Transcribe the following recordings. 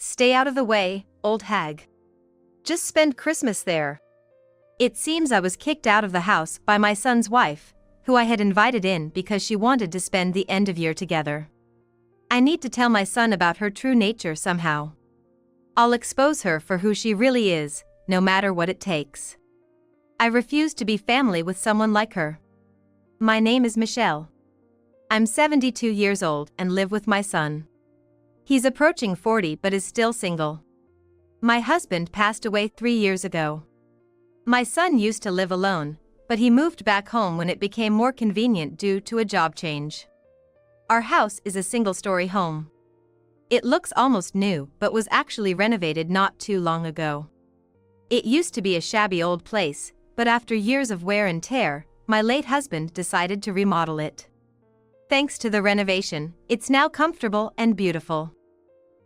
Stay out of the way, old hag. Just spend Christmas there. It seems I was kicked out of the house by my son's wife, who I had invited in because she wanted to spend the end of year together. I need to tell my son about her true nature somehow. I'll expose her for who she really is, no matter what it takes. I refuse to be family with someone like her. My name is Michelle. I'm 72 years old and live with my son. He's approaching 40 but is still single. My husband passed away 3 years ago. My son used to live alone, but he moved back home when it became more convenient due to a job change. Our house is a single-story home. It looks almost new but was actually renovated not too long ago. It used to be a shabby old place, but after years of wear and tear, my late husband decided to remodel it. Thanks to the renovation, it's now comfortable and beautiful.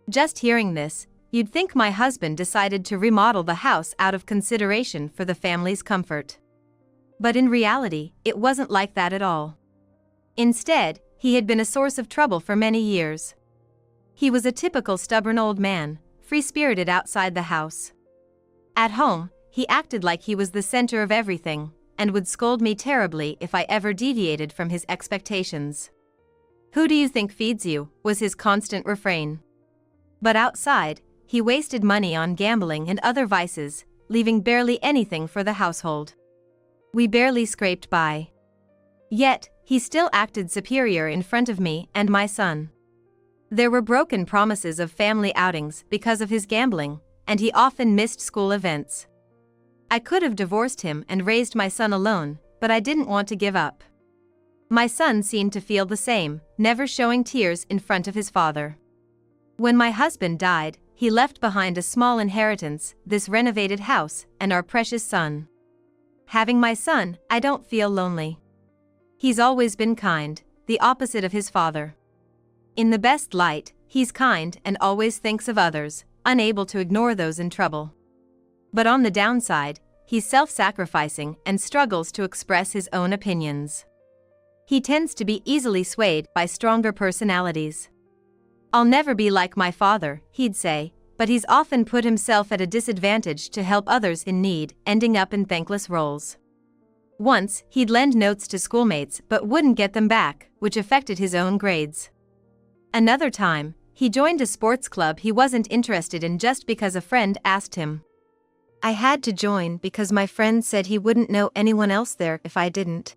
Just hearing this, you'd think my husband decided to remodel the house out of consideration for the family's comfort. But in reality, it wasn't like that at all. Instead, he had been a source of trouble for many years. He was a typical stubborn old man, free-spirited outside the house. At home, he acted like he was the center of everything, and would scold me terribly if I ever deviated from his expectations. "Who do you think feeds you?" was his constant refrain. But outside, he wasted money on gambling and other vices, leaving barely anything for the household. We barely scraped by. Yet, he still acted superior in front of me and my son. There were broken promises of family outings because of his gambling, and he often missed school events. I could have divorced him and raised my son alone, but I didn't want to give up. My son seemed to feel the same, never showing tears in front of his father. When my husband died, he left behind a small inheritance, this renovated house, and our precious son. Having my son, I don't feel lonely. He's always been kind, the opposite of his father. In the best light, he's kind and always thinks of others, unable to ignore those in trouble. But on the downside, he's self-sacrificing and struggles to express his own opinions. He tends to be easily swayed by stronger personalities. "I'll never be like my father," he'd say, but he's often put himself at a disadvantage to help others in need, ending up in thankless roles. Once, he'd lend notes to schoolmates but wouldn't get them back, which affected his own grades. Another time, he joined a sports club he wasn't interested in just because a friend asked him. I had to join because my friend said he wouldn't know anyone else there if I didn't.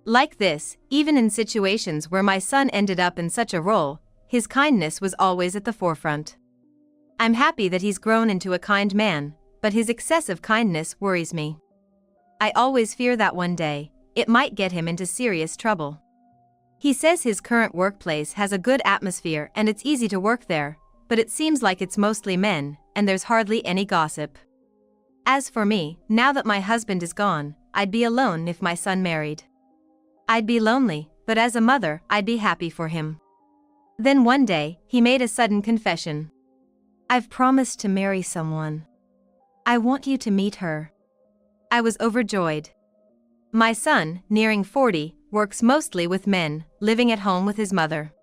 Like this, even in situations where my son ended up in such a role, his kindness was always at the forefront. I'm happy that he's grown into a kind man, but his excessive kindness worries me. I always fear that one day, it might get him into serious trouble. He says his current workplace has a good atmosphere and it's easy to work there, but it seems like it's mostly men, and there's hardly any gossip. As for me, now that my husband is gone, I'd be alone if my son married. I'd be lonely, but as a mother, I'd be happy for him. Then one day, he made a sudden confession. I've promised to marry someone. I want you to meet her. I was overjoyed. My son, nearing 40, works mostly with men, living at home with his mother.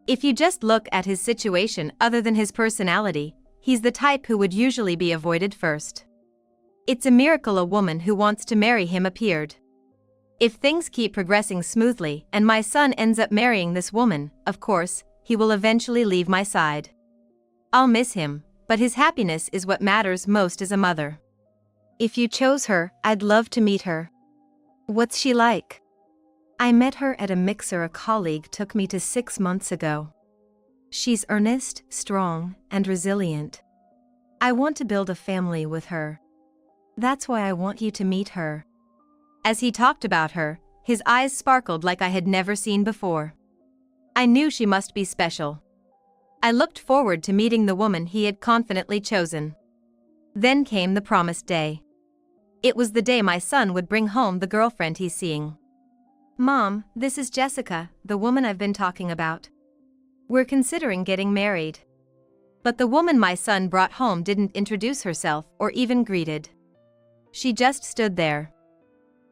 If you just look at his situation other than his personality, he's the type who would usually be avoided first. It's a miracle a woman who wants to marry him appeared. If things keep progressing smoothly and my son ends up marrying this woman, of course, he will eventually leave my side. I'll miss him, but his happiness is what matters most as a mother. If you chose her, I'd love to meet her. What's she like? I met her at a mixer a colleague took me to 6 months ago. She's earnest, strong, and resilient. I want to build a family with her. That's why I want you to meet her. As he talked about her, his eyes sparkled like I had never seen before. I knew she must be special. I looked forward to meeting the woman he had confidently chosen. Then came the promised day. It was the day my son would bring home the girlfriend he's seeing. Mom, this is Jessica, the woman I've been talking about. We're considering getting married. But the woman my son brought home didn't introduce herself or even greeted. She just stood there.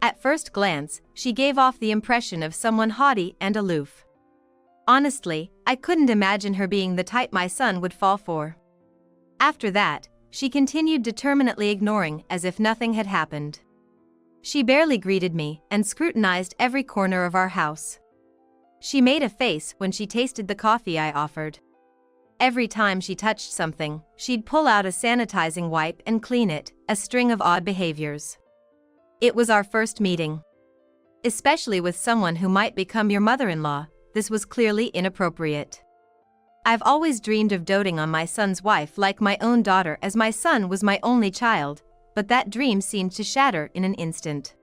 At first glance, she gave off the impression of someone haughty and aloof. Honestly, I couldn't imagine her being the type my son would fall for. After that, she continued determinedly ignoring as if nothing had happened. She barely greeted me and scrutinized every corner of our house. She made a face when she tasted the coffee I offered. Every time she touched something, she'd pull out a sanitizing wipe and clean it, a string of odd behaviors. It was our first meeting. Especially with someone who might become your mother-in-law, this was clearly inappropriate. I've always dreamed of doting on my son's wife like my own daughter, as my son was my only child, but that dream seemed to shatter in an instant.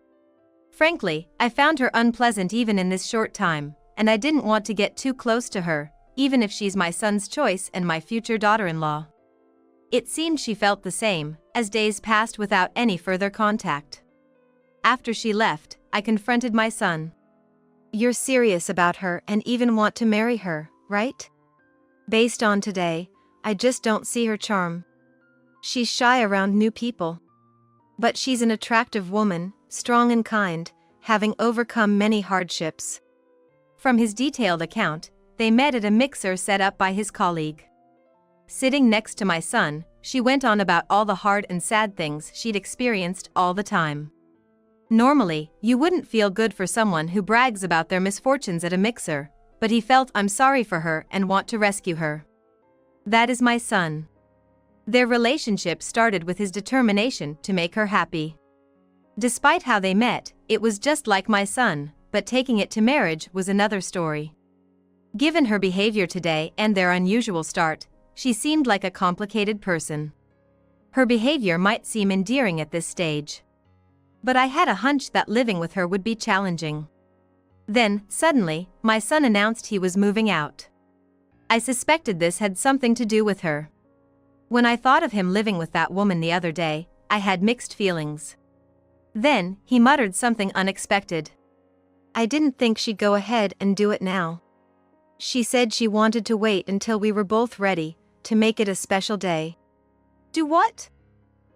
Frankly, I found her unpleasant even in this short time, and I didn't want to get too close to her, even if she's my son's choice and my future daughter-in-law. It seemed she felt the same, as days passed without any further contact. After she left, I confronted my son. "You're serious about her and even want to marry her, right? Based on today, I just don't see her charm. She's shy around new people. But she's an attractive woman, strong and kind, having overcome many hardships." From his detailed account, they met at a mixer set up by his colleague. Sitting next to my son, she went on about all the hard and sad things she'd experienced all the time. Normally, you wouldn't feel good for someone who brags about their misfortunes at a mixer, but he felt I'm sorry for her and want to rescue her. That is my son. Their relationship started with his determination to make her happy. Despite how they met, it was just like my son, but taking it to marriage was another story. Given her behavior today and their unusual start, she seemed like a complicated person. Her behavior might seem endearing at this stage. But I had a hunch that living with her would be challenging. Then, suddenly, my son announced he was moving out. I suspected this had something to do with her. When I thought of him living with that woman the other day, I had mixed feelings. Then, he muttered something unexpected. "I didn't think she'd go ahead and do it now. She said she wanted to wait until we were both ready, to make it a special day." "Do what?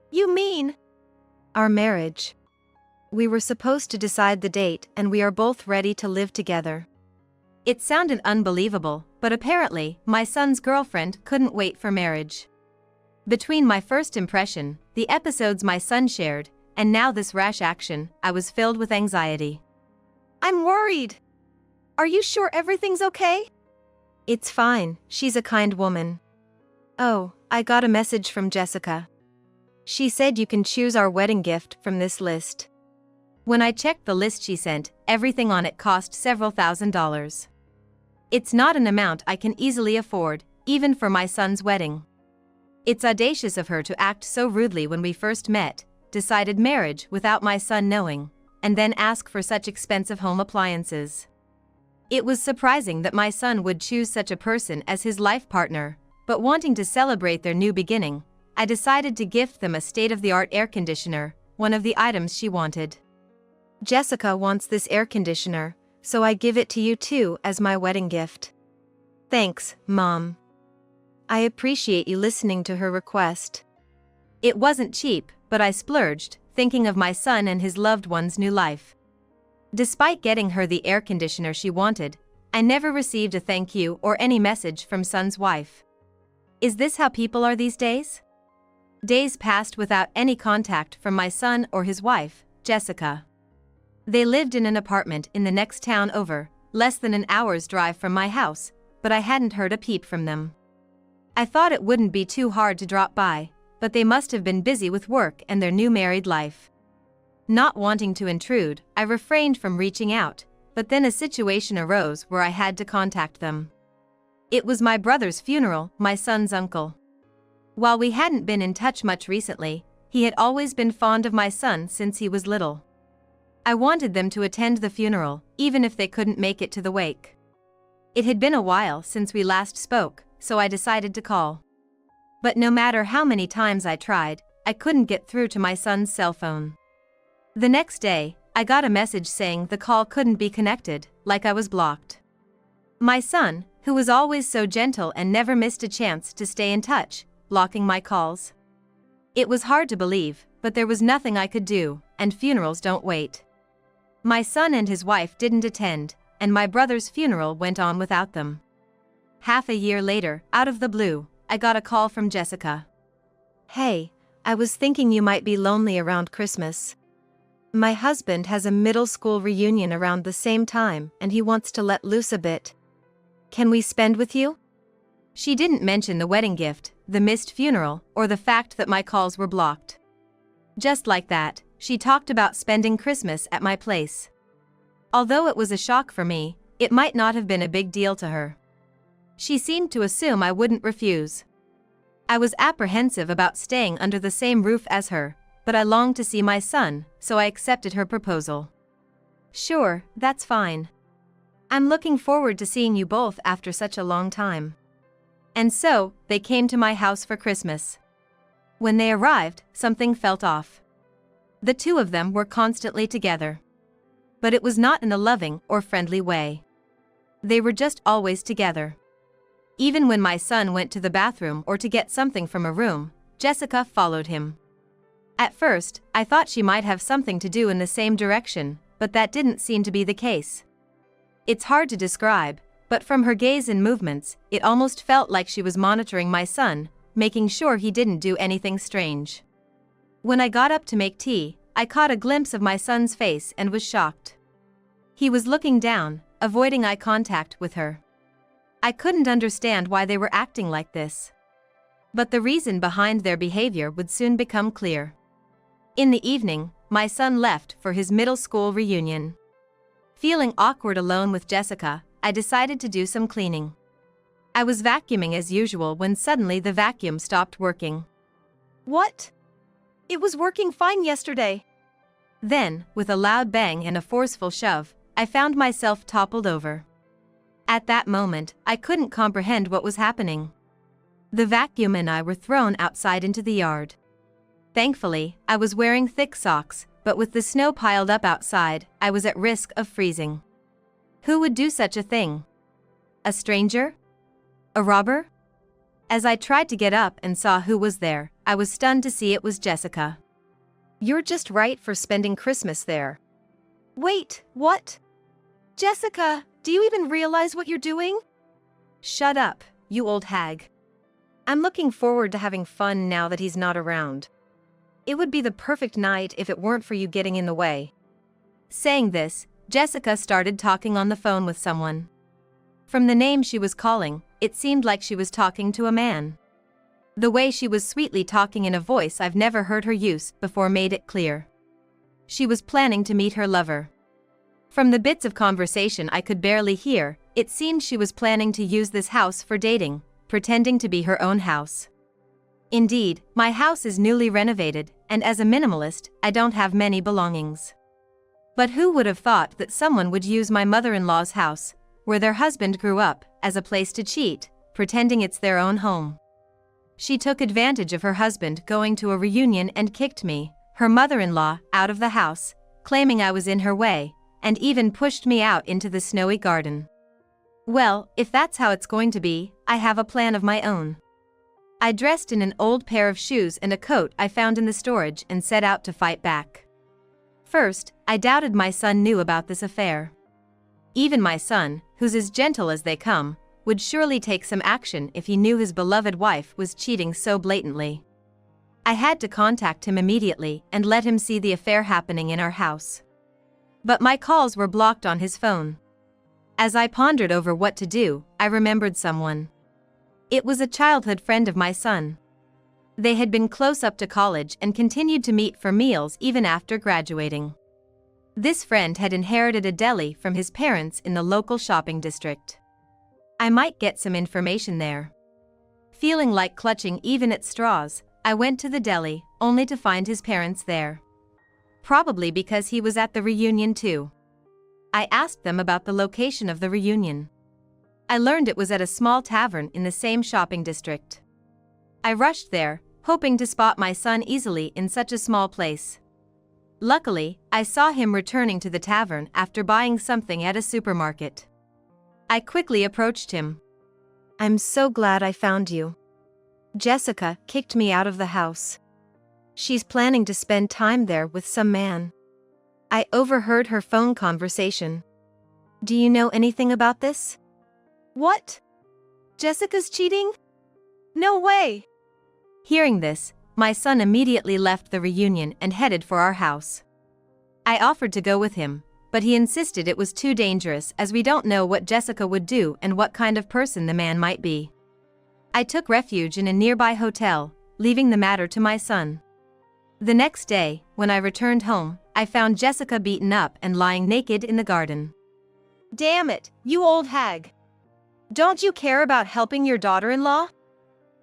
You mean?" "Our marriage. We were supposed to decide the date and we are both ready to live together." It sounded unbelievable, but apparently, my son's girlfriend couldn't wait for marriage. Between my first impression, the episodes my son shared, and now this rash action, I was filled with anxiety. "I'm worried. Are you sure everything's okay?" "It's fine, she's a kind woman." "Oh, I got a message from Jessica. She said you can choose our wedding gift from this list." When I checked the list she sent, everything on it cost several $1,000s. It's not an amount I can easily afford, even for my son's wedding. It's audacious of her to act so rudely when we first met, decided marriage without my son knowing, and then ask for such expensive home appliances. It was surprising that my son would choose such a person as his life partner, but wanting to celebrate their new beginning, I decided to gift them a state-of-the-art air conditioner, one of the items she wanted. "Jessica wants this air conditioner, so I give it to you too as my wedding gift." "Thanks, Mom. I appreciate you listening to her request." It wasn't cheap, but I splurged, thinking of my son and his loved one's new life. Despite getting her the air conditioner she wanted, I never received a thank you or any message from son's wife. Is this how people are these days? Days passed without any contact from my son or his wife, Jessica. They lived in an apartment in the next town over, less than an hour's drive from my house, but I hadn't heard a peep from them. I thought it wouldn't be too hard to drop by, but they must have been busy with work and their new married life. Not wanting to intrude, I refrained from reaching out, but then a situation arose where I had to contact them. It was my brother's funeral, my son's uncle. While we hadn't been in touch much recently, he had always been fond of my son since he was little. I wanted them to attend the funeral, even if they couldn't make it to the wake. It had been a while since we last spoke, so I decided to call. But no matter how many times I tried, I couldn't get through to my son's cell phone. The next day, I got a message saying the call couldn't be connected, like I was blocked. My son, who was always so gentle and never missed a chance to stay in touch, blocking my calls. It was hard to believe, but there was nothing I could do, and funerals don't wait. My son and his wife didn't attend, and my brother's funeral went on without them. Half a year later, out of the blue, I got a call from Jessica. Hey, I was thinking you might be lonely around Christmas. My husband has a middle school reunion around the same time and he wants to let loose a bit. Can we spend with you? She didn't mention the wedding gift, the missed funeral, or the fact that my calls were blocked. Just like that, she talked about spending Christmas at my place. Although it was a shock for me, it might not have been a big deal to her. She seemed to assume I wouldn't refuse. I was apprehensive about staying under the same roof as her, but I longed to see my son, so I accepted her proposal. Sure, that's fine. I'm looking forward to seeing you both after such a long time. And so, they came to my house for Christmas. When they arrived, something felt off. The two of them were constantly together. But it was not in a loving or friendly way. They were just always together. Even when my son went to the bathroom or to get something from a room, Jessica followed him. At first, I thought she might have something to do in the same direction, but that didn't seem to be the case. It's hard to describe, but from her gaze and movements, it almost felt like she was monitoring my son, making sure he didn't do anything strange. When I got up to make tea, I caught a glimpse of my son's face and was shocked. He was looking down, avoiding eye contact with her. I couldn't understand why they were acting like this. But the reason behind their behavior would soon become clear. In the evening, my son left for his middle school reunion. Feeling awkward alone with Jessica, I decided to do some cleaning. I was vacuuming as usual when suddenly the vacuum stopped working. What? It was working fine yesterday. Then, with a loud bang and a forceful shove, I found myself toppled over. At that moment, I couldn't comprehend what was happening. The vacuum and I were thrown outside into the yard. Thankfully, I was wearing thick socks, but with the snow piled up outside, I was at risk of freezing. Who would do such a thing? A stranger? A robber? As I tried to get up and saw who was there, I was stunned to see it was Jessica. You're just right for spending Christmas there. Wait, what? Jessica, do you even realize what you're doing? Shut up, you old hag. I'm looking forward to having fun now that he's not around. It would be the perfect night if it weren't for you getting in the way. Saying this, Jessica started talking on the phone with someone. From the name she was calling, it seemed like she was talking to a man. The way she was sweetly talking in a voice I've never heard her use before made it clear. She was planning to meet her lover. From the bits of conversation I could barely hear, it seemed she was planning to use this house for dating, pretending to be her own house. Indeed, my house is newly renovated, and as a minimalist, I don't have many belongings. But who would have thought that someone would use my mother-in-law's house, where their husband grew up, as a place to cheat, pretending it's their own home? She took advantage of her husband going to a reunion and kicked me, her mother-in-law, out of the house, claiming I was in her way, and even pushed me out into the snowy garden. Well, if that's how it's going to be, I have a plan of my own. I dressed in an old pair of shoes and a coat I found in the storage and set out to fight back. First, I doubted my son knew about this affair. Even my son, who's as gentle as they come, would surely take some action if he knew his beloved wife was cheating so blatantly. I had to contact him immediately and let him see the affair happening in our house. But my calls were blocked on his phone. As I pondered over what to do, I remembered someone. It was a childhood friend of my son. They had been close up to college and continued to meet for meals even after graduating. This friend had inherited a deli from his parents in the local shopping district. I might get some information there. Feeling like clutching even at straws, I went to the deli, only to find his parents there. Probably because he was at the reunion too. I asked them about the location of the reunion. I learned it was at a small tavern in the same shopping district. I rushed there, hoping to spot my son easily in such a small place. Luckily, I saw him returning to the tavern after buying something at a supermarket. I quickly approached him. I'm so glad I found you. Jessica kicked me out of the house. She's planning to spend time there with some man. I overheard her phone conversation. Do you know anything about this? What? Jessica's cheating? No way! Hearing this, my son immediately left the reunion and headed for our house. I offered to go with him, but he insisted it was too dangerous as we don't know what Jessica would do and what kind of person the man might be. I took refuge in a nearby hotel, leaving the matter to my son. The next day, when I returned home, I found Jessica beaten up and lying naked in the garden. Damn it, you old hag. Don't you care about helping your daughter-in-law?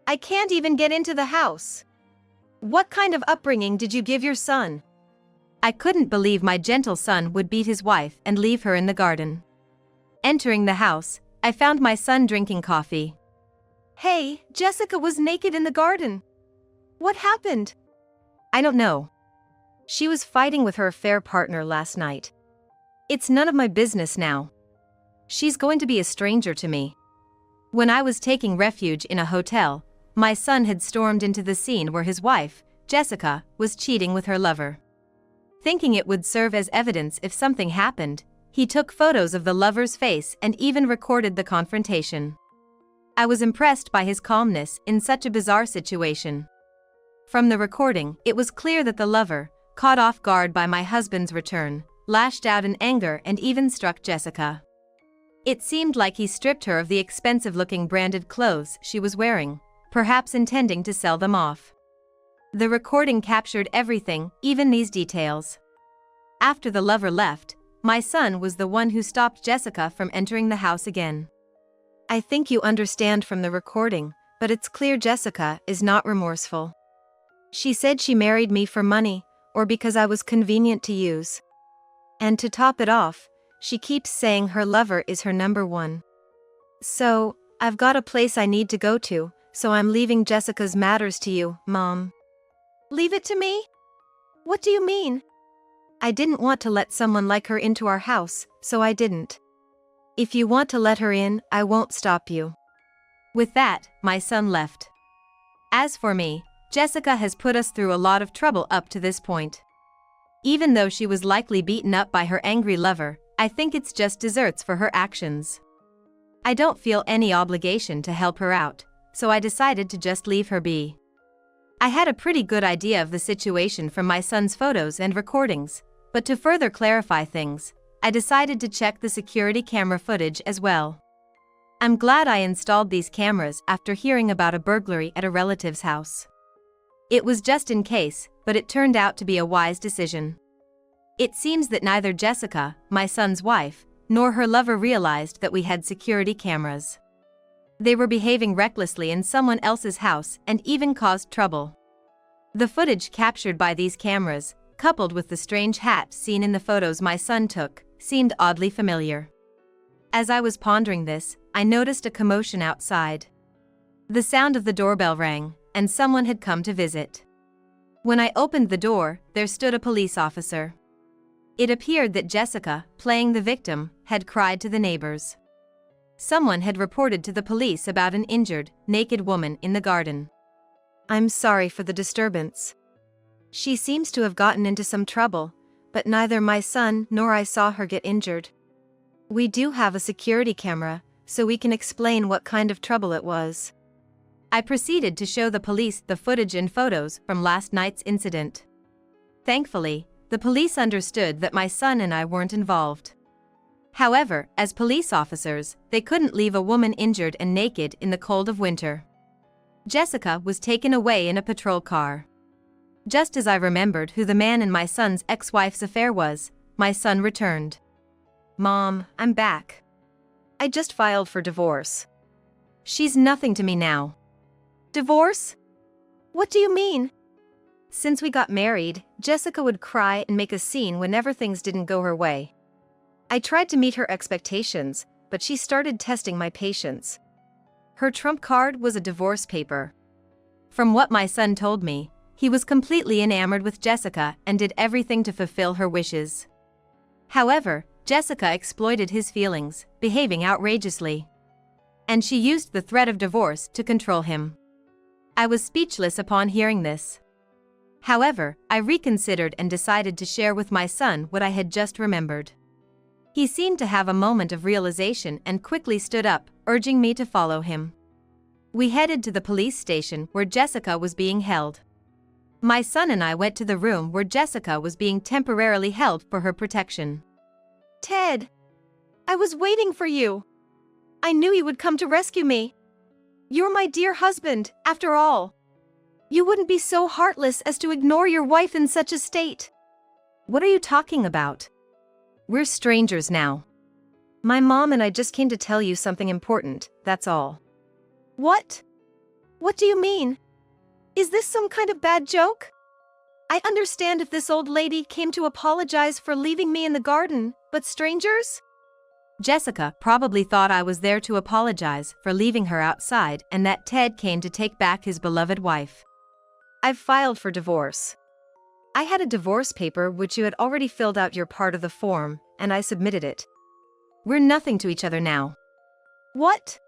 I can't even get into the house. What kind of upbringing did you give your son? I couldn't believe my gentle son would beat his wife and leave her in the garden. Entering the house, I found my son drinking coffee. Hey, Jessica was naked in the garden. What happened? I don't know. She was fighting with her affair partner last night. It's none of my business now. She's going to be a stranger to me. When I was taking refuge in a hotel, my son had stormed into the scene where his wife, Jessica, was cheating with her lover. Thinking it would serve as evidence if something happened, he took photos of the lover's face and even recorded the confrontation. I was impressed by his calmness in such a bizarre situation. From the recording, it was clear that the lover, caught off guard by my husband's return, lashed out in anger and even struck Jessica. It seemed like he stripped her of the expensive-looking branded clothes she was wearing, perhaps intending to sell them off. The recording captured everything, even these details. After the lover left, my son was the one who stopped Jessica from entering the house again. I think you understand from the recording, but it's clear Jessica is not remorseful. She said she married me for money, or because I was convenient to use. And to top it off, she keeps saying her lover is her number one. So, I've got a place I need to go to, so I'm leaving Jessica's matters to you, Mom. Leave it to me? What do you mean? I didn't want to let someone like her into our house, so I didn't. If you want to let her in, I won't stop you. With that, my son left. As for me, Jessica has put us through a lot of trouble up to this point. Even though she was likely beaten up by her angry lover, I think it's just deserts for her actions. I don't feel any obligation to help her out, so I decided to just leave her be. I had a pretty good idea of the situation from my son's photos and recordings, but to further clarify things, I decided to check the security camera footage as well. I'm glad I installed these cameras after hearing about a burglary at a relative's house. It was just in case, but it turned out to be a wise decision. It seems that neither Jessica, my son's wife, nor her lover realized that we had security cameras. They were behaving recklessly in someone else's house and even caused trouble. The footage captured by these cameras, coupled with the strange hat seen in the photos my son took, seemed oddly familiar. As I was pondering this, I noticed a commotion outside. The sound of the doorbell rang, and someone had come to visit. When I opened the door, there stood a police officer. It appeared that Jessica, playing the victim, had cried to the neighbors. Someone had reported to the police about an injured, naked woman in the garden. I'm sorry for the disturbance. She seems to have gotten into some trouble, but neither my son nor I saw her get injured. We do have a security camera, so we can explain what kind of trouble it was. I proceeded to show the police the footage and photos from last night's incident. Thankfully, the police understood that my son and I weren't involved. However, as police officers, they couldn't leave a woman injured and naked in the cold of winter. Jessica was taken away in a patrol car. Just as I remembered who the man in my son's ex-wife's affair was, my son returned. Mom, I'm back. I just filed for divorce. She's nothing to me now. Divorce? What do you mean? Since we got married, Jessica would cry and make a scene whenever things didn't go her way. I tried to meet her expectations, but she started testing my patience. Her trump card was a divorce paper. From what my son told me, he was completely enamored with Jessica and did everything to fulfill her wishes. However, Jessica exploited his feelings, behaving outrageously. And she used the threat of divorce to control him. I was speechless upon hearing this. However, I reconsidered and decided to share with my son what I had just remembered. He seemed to have a moment of realization and quickly stood up, urging me to follow him. We headed to the police station where Jessica was being held. My son and I went to the room where Jessica was being temporarily held for her protection. Ted, I was waiting for you. I knew you would come to rescue me. You're my dear husband, after all. You wouldn't be so heartless as to ignore your wife in such a state. What are you talking about? We're strangers now. My mom and I just came to tell you something important, that's all. What? What do you mean? Is this some kind of bad joke? I understand if this old lady came to apologize for leaving me in the garden, but strangers? Jessica probably thought I was there to apologize for leaving her outside and that Ted came to take back his beloved wife. I've filed for divorce. I had a divorce paper which you had already filled out your part of the form, and I submitted it. We're nothing to each other now. What?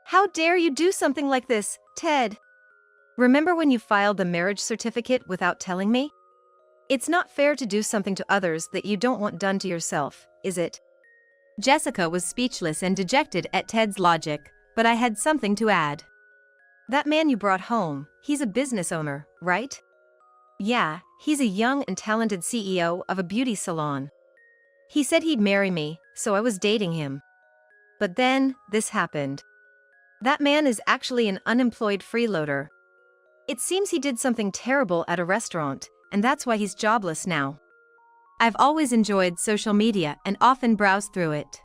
How dare you do something like this, Ted? Remember when you filed the marriage certificate without telling me? It's not fair to do something to others that you don't want done to yourself, is it? Jessica was speechless and dejected at Ted's logic, but I had something to add. That man you brought home, he's a business owner, right? Yeah, he's a young and talented CEO of a beauty salon. He said he'd marry me, so I was dating him. But then, this happened. That man is actually an unemployed freeloader. It seems he did something terrible at a restaurant, and that's why he's jobless now. I've always enjoyed social media and often browse through it.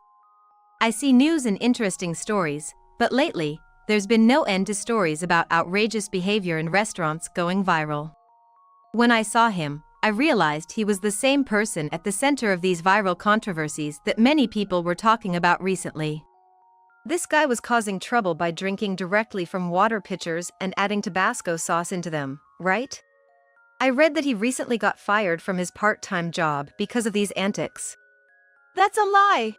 I see news and interesting stories, but lately, there's been no end to stories about outrageous behavior in restaurants going viral. When I saw him, I realized he was the same person at the center of these viral controversies that many people were talking about recently. This guy was causing trouble by drinking directly from water pitchers and adding Tabasco sauce into them, right? I read that he recently got fired from his part-time job because of these antics. That's a lie!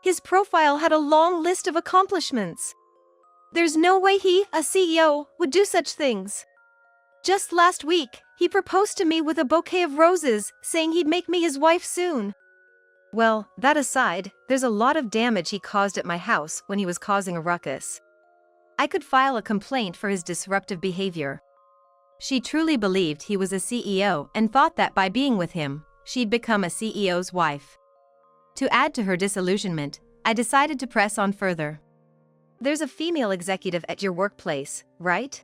His profile had a long list of accomplishments. There's no way he, a CEO, would do such things. Just last week, he proposed to me with a bouquet of roses, saying he'd make me his wife soon. Well, that aside, there's a lot of damage he caused at my house when he was causing a ruckus. I could file a complaint for his disruptive behavior. She truly believed he was a CEO and thought that by being with him, she'd become a CEO's wife. To add to her disillusionment, I decided to press on further. There's a female executive at your workplace, right?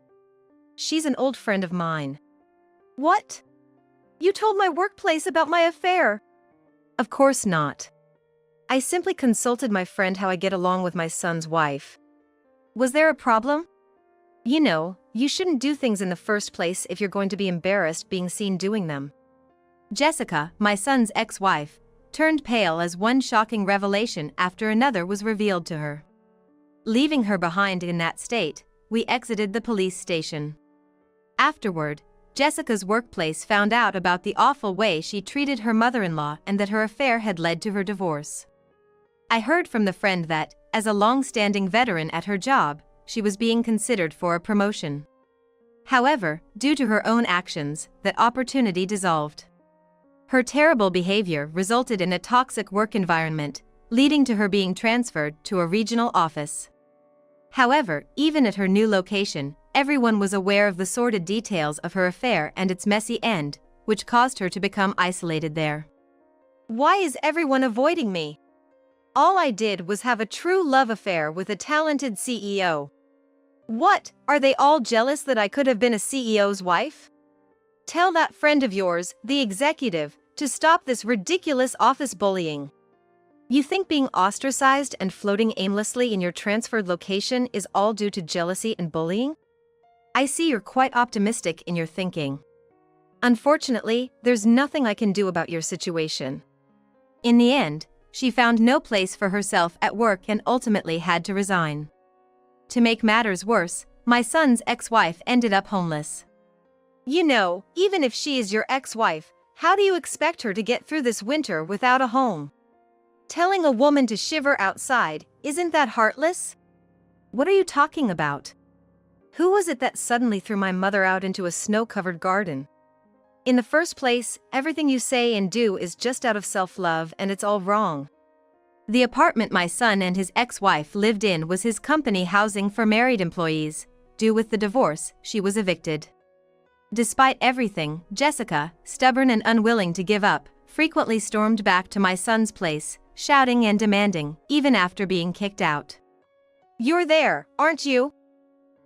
She's an old friend of mine. What? You told my workplace about my affair. Of course not. I simply consulted my friend how I get along with my son's wife. Was there a problem? You know, you shouldn't do things in the first place if you're going to be embarrassed being seen doing them. Jessica, my son's ex-wife, turned pale as one shocking revelation after another was revealed to her. Leaving her behind in that state, we exited the police station. Afterward, Jessica's workplace found out about the awful way she treated her mother-in-law and that her affair had led to her divorce. I heard from the friend that, as a long-standing veteran at her job, she was being considered for a promotion. However, due to her own actions, that opportunity dissolved. Her terrible behavior resulted in a toxic work environment, leading to her being transferred to a regional office. However, even at her new location, everyone was aware of the sordid details of her affair and its messy end, which caused her to become isolated there. Why is everyone avoiding me? All I did was have a true love affair with a talented CEO. What, are they all jealous that I could have been a CEO's wife? Tell that friend of yours, the executive, to stop this ridiculous office bullying. You think being ostracized and floating aimlessly in your transferred location is all due to jealousy and bullying? I see you're quite optimistic in your thinking. Unfortunately, there's nothing I can do about your situation. In the end, she found no place for herself at work and ultimately had to resign. To make matters worse, my son's ex-wife ended up homeless. You know, even if she is your ex-wife, how do you expect her to get through this winter without a home? Telling a woman to shiver outside, isn't that heartless? What are you talking about? Who was it that suddenly threw my mother out into a snow-covered garden? In the first place, everything you say and do is just out of self-love and it's all wrong. The apartment my son and his ex-wife lived in was his company housing for married employees. Due with the divorce, she was evicted. Despite everything, Jessica, stubborn and unwilling to give up, frequently stormed back to my son's place, shouting and demanding, even after being kicked out. "You're there, aren't you?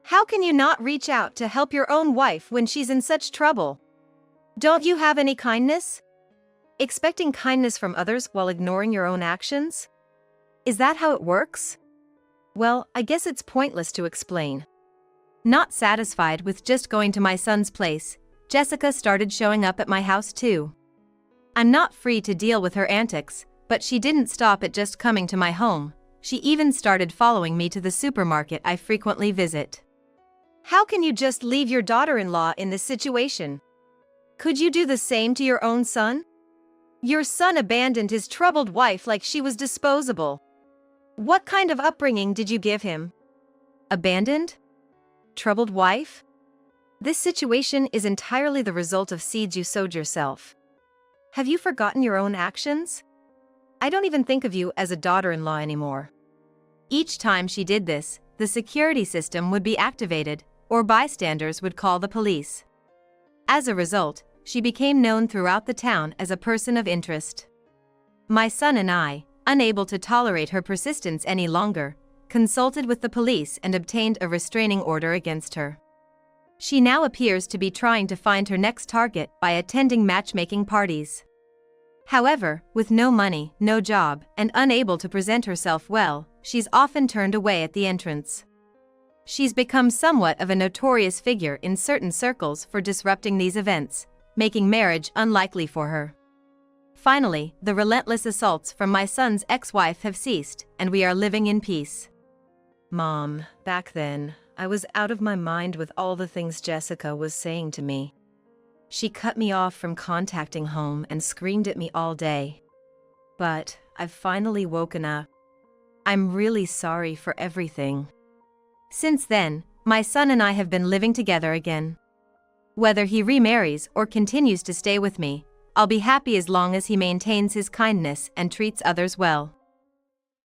How can you not reach out to help your own wife when she's in such trouble? Don't you have any kindness? Expecting kindness from others while ignoring your own actions? Is that how it works?" Well, I guess it's pointless to explain. Not satisfied with just going to my son's place, Jessica started showing up at my house too. I'm not free to deal with her antics, but she didn't stop at just coming to my home. She even started following me to the supermarket I frequently visit. How can you just leave your daughter-in-law in this situation? Could you do the same to your own son? Your son abandoned his troubled wife like she was disposable. What kind of upbringing did you give him? Abandoned? Troubled wife? This situation is entirely the result of seeds you sowed yourself. Have you forgotten your own actions? I don't even think of you as a daughter-in-law anymore. Each time she did this, the security system would be activated, or bystanders would call the police. As a result, she became known throughout the town as a person of interest. My son and I, unable to tolerate her persistence any longer, consulted with the police and obtained a restraining order against her. She now appears to be trying to find her next target by attending matchmaking parties. However, with no money, no job, and unable to present herself well, she's often turned away at the entrance. She's become somewhat of a notorious figure in certain circles for disrupting these events, making marriage unlikely for her. Finally, the relentless assaults from my son's ex-wife have ceased, and we are living in peace. Mom, back then, I was out of my mind with all the things Jessica was saying to me. She cut me off from contacting home and screamed at me all day. But I've finally woken up. I'm really sorry for everything. Since then, my son and I have been living together again. Whether he remarries or continues to stay with me, I'll be happy as long as he maintains his kindness and treats others well.